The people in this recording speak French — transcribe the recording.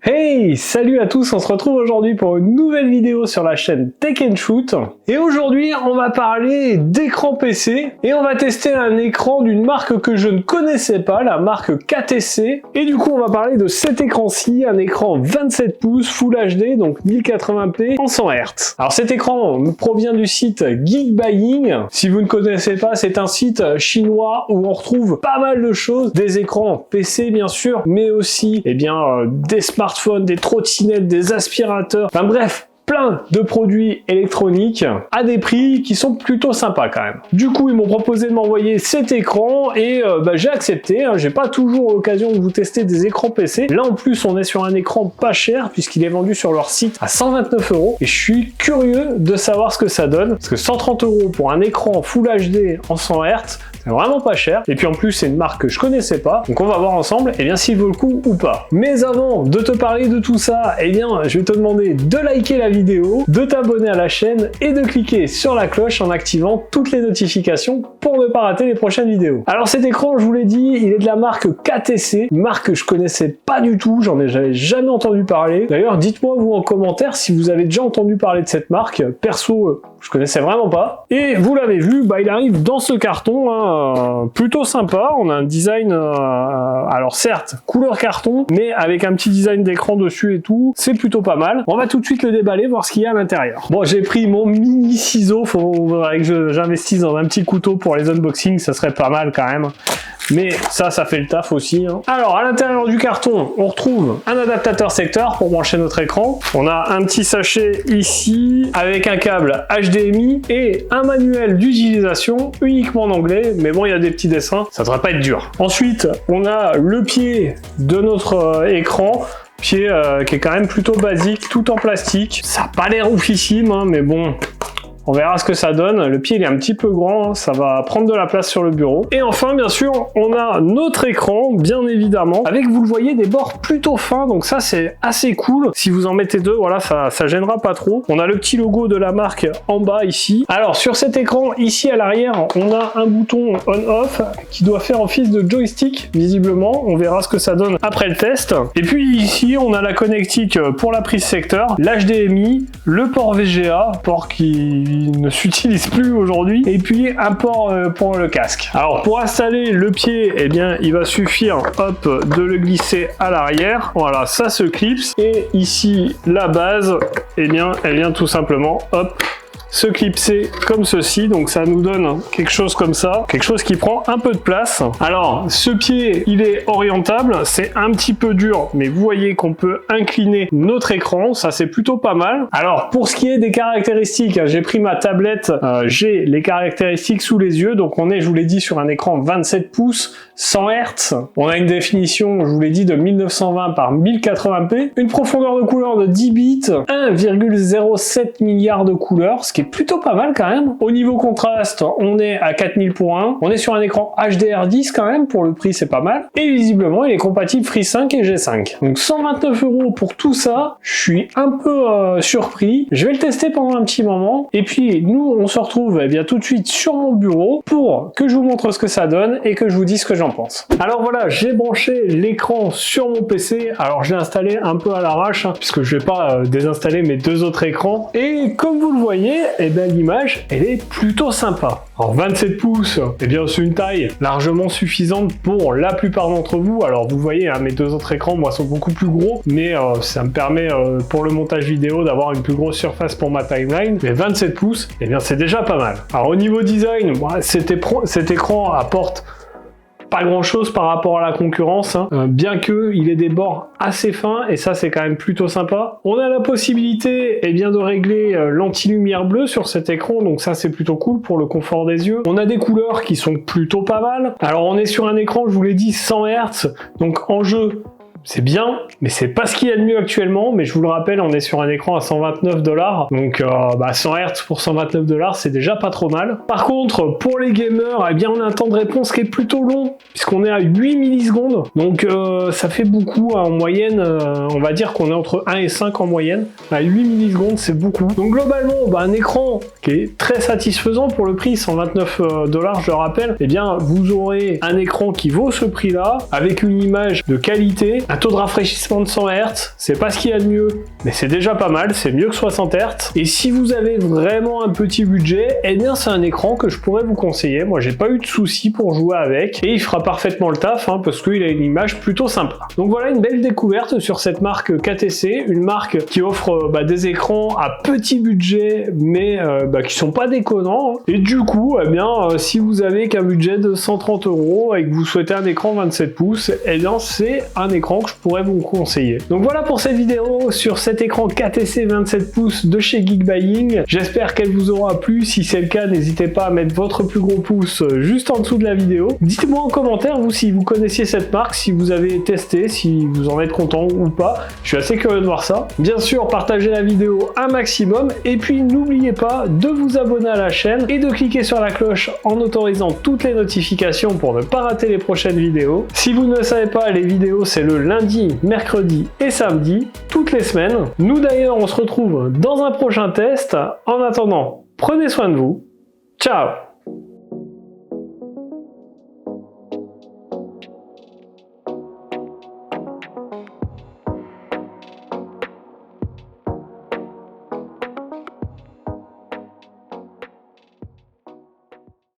Hey, salut à tous, on se retrouve aujourd'hui pour une nouvelle vidéo sur la chaîne Tech & Shoot. Et aujourd'hui, on va parler d'écran PC et on va tester un écran d'une marque que je ne connaissais pas, la marque KTC. Et du coup, on va parler de cet écran-ci, un écran 27 pouces Full HD, donc 1080p en 100 Hz. Alors cet écran provient du site Geekbuying. Si vous ne connaissez pas, c'est un site chinois où on retrouve pas mal de choses, des écrans PC bien sûr, mais aussi des smartphones, des trottinettes, des aspirateurs, enfin bref, plein de produits électroniques à des prix qui sont plutôt sympas quand même. Du coup, ils m'ont proposé de m'envoyer cet écran et j'ai accepté. J'ai pas toujours l'occasion de vous tester des écrans PC. Là en plus, on est sur un écran pas cher puisqu'il est vendu sur leur site à 129 € et je suis curieux de savoir ce que ça donne parce que 130 € pour un écran Full HD en 100 Hz, c'est vraiment pas cher. Et puis en plus, c'est une marque que je connaissais pas. Donc on va voir ensemble s'il vaut le coup ou pas. Mais avant de te parler de tout ça, je vais te demander de liker la vidéo, de t'abonner à la chaîne et de cliquer sur la cloche en activant toutes les notifications pour ne pas rater les prochaines vidéos. Alors cet écran, je vous l'ai dit, il est de la marque KTC, une marque que je connaissais pas du tout, j'avais jamais entendu parler. D'ailleurs, dites-moi vous en commentaire si vous avez déjà entendu parler de cette marque. Perso, je connaissais vraiment pas. Et vous l'avez vu, il arrive dans ce carton, plutôt sympa. On a un design, alors certes, couleur carton, mais avec un petit design d'écran dessus et tout. C'est plutôt pas mal. On va tout de suite le déballer, voir ce qu'il y a à l'intérieur. Bon, j'ai pris mon mini ciseau. Faudrait que j'investisse dans un petit couteau pour les unboxings. Ça serait pas mal quand même. Mais ça fait le taf aussi. Alors, à l'intérieur du carton, on retrouve un adaptateur secteur pour brancher notre écran. On a un petit sachet ici avec un câble HDMI et un manuel d'utilisation uniquement en anglais. Mais bon, il y a des petits dessins, ça devrait pas être dur. Ensuite, on a le pied de notre écran. Pied qui est quand même plutôt basique, tout en plastique. Ça n'a pas l'air oufissime, mais bon... On verra ce que ça donne. Le pied il est un petit peu grand, ça va prendre de la place sur le bureau. Et enfin, bien sûr, on a notre écran, bien évidemment, avec, vous le voyez, des bords plutôt fins. Donc ça, c'est assez cool. Si vous en mettez deux, voilà, ça gênera pas trop. On a le petit logo de la marque en bas ici. Alors, sur cet écran, ici à l'arrière, on a un bouton on-off qui doit faire office de joystick, visiblement. On verra ce que ça donne après le test. Et puis ici, on a la connectique pour la prise secteur, l'HDMI, le port VGA, port qui ne s'utilise plus aujourd'hui, et puis un port pour le casque. Alors pour installer le pied, il va suffire de le glisser à l'arrière. Voilà, ça se clipse, et ici la base, elle vient tout simplement se clipser comme ceci, donc ça nous donne quelque chose comme ça, quelque chose qui prend un peu de place. Alors ce pied il est orientable, c'est un petit peu dur, mais vous voyez qu'on peut incliner notre écran, ça c'est plutôt pas mal. Alors pour ce qui est des caractéristiques, j'ai pris ma tablette, j'ai les caractéristiques sous les yeux, donc on est, je vous l'ai dit, sur un écran 27 pouces 100 Hz, on a une définition, je vous l'ai dit, de 1920 par 1080p, une profondeur de couleur de 10 bits, 1,07 milliard de couleurs, ce qui est plutôt pas mal quand même. Au niveau contraste, on est à 4000/1, on est sur un écran HDR10 quand même, pour le prix c'est pas mal, et visiblement il est compatible Free 5 et G5. Donc 129 € pour tout ça, je suis un peu surpris, je vais le tester pendant un petit moment, et puis nous on se retrouve tout de suite sur mon bureau pour que je vous montre ce que ça donne et que je vous dise ce que j'en pense. Alors voilà, j'ai branché l'écran sur mon PC, alors je l'ai installé un peu à l'arrache, puisque je vais pas désinstaller mes deux autres écrans, et comme vous le voyez, l'image, elle est plutôt sympa. Alors 27 pouces, c'est une taille largement suffisante pour la plupart d'entre vous. Alors vous voyez, mes deux autres écrans, moi, sont beaucoup plus gros, mais ça me permet, pour le montage vidéo, d'avoir une plus grosse surface pour ma timeline. Mais 27 pouces, c'est déjà pas mal. Alors au niveau design, cet écran apporte pas grand chose par rapport à la concurrence, bien que il ait des bords assez fins, et ça c'est quand même plutôt sympa. On a la possibilité de régler l'anti-lumière bleue sur cet écran, donc ça c'est plutôt cool pour le confort des yeux. On a des couleurs qui sont plutôt pas mal. Alors on est sur un écran, je vous l'ai dit, 100 Hz, donc en jeu c'est bien, mais c'est pas ce qu'il y a de mieux actuellement. Mais je vous le rappelle, on est sur un écran à 129 $, donc 100 Hz pour 129 $, c'est déjà pas trop mal. Par contre, pour les gamers, on a un temps de réponse qui est plutôt long, puisqu'on est à 8 millisecondes, donc ça fait beaucoup, en moyenne, on va dire qu'on est entre 1 et 5 en moyenne. À 8 millisecondes, c'est beaucoup. Donc globalement, un écran qui est très satisfaisant pour le prix, 129 $, je le rappelle, vous aurez un écran qui vaut ce prix-là, avec une image de qualité, Un taux de rafraîchissement de 100 Hz, c'est pas ce qu'il y a de mieux, mais c'est déjà pas mal, c'est mieux que 60 Hz. Et si vous avez vraiment un petit budget, eh bien c'est un écran que je pourrais vous conseiller. Moi j'ai pas eu de soucis pour jouer avec, et il fera parfaitement le taf, parce qu'il a une image plutôt sympa. Donc voilà une belle découverte sur cette marque KTC, une marque qui offre des écrans à petit budget, mais qui sont pas déconnants. Et du coup, eh bien, si vous avez qu'un budget de 130 € et que vous souhaitez un écran 27 pouces, eh bien c'est un écran que je pourrais vous conseiller. Donc voilà pour cette vidéo sur cet écran KTC 27 pouces de chez Geekbuying. J'espère qu'elle vous aura plu. Si c'est le cas, n'hésitez pas à mettre votre plus gros pouce juste en dessous de la vidéo. Dites-moi en commentaire, vous, si vous connaissiez cette marque, si vous avez testé, si vous en êtes content ou pas. Je suis assez curieux de voir ça. Bien sûr, partagez la vidéo un maximum et puis n'oubliez pas de vous abonner à la chaîne et de cliquer sur la cloche en autorisant toutes les notifications pour ne pas rater les prochaines vidéos. Si vous ne le savez pas, les vidéos c'est le lundi, mercredi et samedi, toutes les semaines. Nous d'ailleurs, on se retrouve dans un prochain test. En attendant, prenez soin de vous. Ciao!